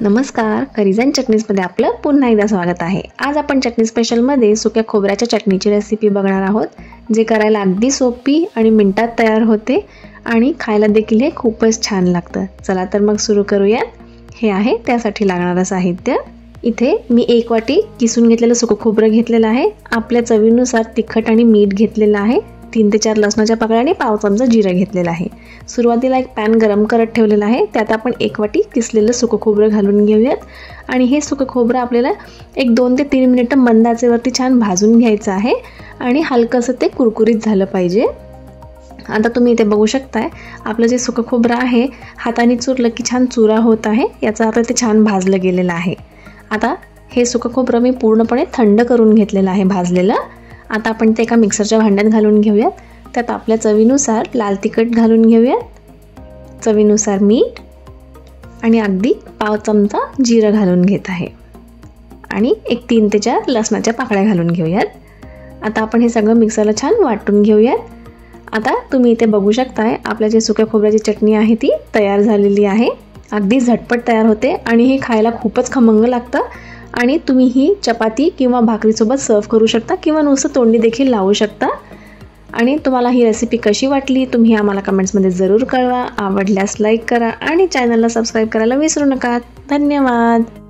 नमस्कार, curries and चटणीजमध्ये आपलं पुन्हा एकदा स्वागत आहे। आज आपण चटणी स्पेशलमध्ये सुक्या खोबऱ्याच्या चटणीची रेसिपी बघणार आहोत, जे करायला अगदी सोपी आणि मिनिटात तयार होते आणि खायला देखील हे खूपच छान लागतं। चला तर मग सुरू करूयात। हे आहे त्यासाठी लागणारं साहित्य। इथे मी 1 वाटी किसून घेतलेलं सुकं खोबरं घेतलेलं आहे। आपल्या चवीनुसार तिखट आणि मीठ घेतलेलं आहे। 3 ते 4 लसणाच्या पाकळ्या आणि पाव चमचा जिरं घेतलेलं आहे। सुरुवातीला एक पॅन गरम करत ठेवलेला आहे। त्यात आपण 1 वाटी किसलेलं सुकं खोबरं घालून घेऊयात आणि हे सुकं खोबरं आपल्याला 2 ते 3 मिनिटं मंद आचेवरती छान भाजून घ्यायचं आहे आणि हलकंसं ते कुरकुरीत झालं पाहिजे। आता तुम्ही इथे बघू शकताय, आपलं जे सुकं खोबरं आहे हाताने चुरलं की छान चुरा होत आहे, याचा अर्थ ते छान भाजलं गेलेलं आहे। आता हे सुकं खोबरं मी पूर्णपणे थंड करून घेतलेलं आहे भाजलेलं। आता आपण ते एका मिक्सरच्या भांड्यात घालून घेऊयात। त्यात आपल्या चवीनुसार लाल तिखट घालून घेऊयात, चवीनुसार मीठ आणि अगदी पाव चमचा जिरं घालून घेत आहे आणि 3 ते 4 लसणाच्या पाकळ्या घालून घेऊयात। आता आपण हे सगळं मिक्सरला छान वाटून घेऊयात। आता तुम्ही इथे बघू शकताय, आपल्या जे सुक्या खोबऱ्याची चटणी आहे ती तयार झालेली आहे। अगदी झटपट तयार होते आणि हे खायला खूपच खमंग लागतं आणि तुम्ही ही चपाती किंवा भाकरीसोबत सर्व करू शकता किंवा नुसतं तोंडी देखील लावू शकता। आणि तुम्हाला ही रेसिपी कशी वाटली तुम्ही आम्हाला कमेंट्समध्ये जरूर कळवा। आवडल्यास लाईक करा आणि चॅनलला सबस्क्राईब करायला विसरू नका। धन्यवाद।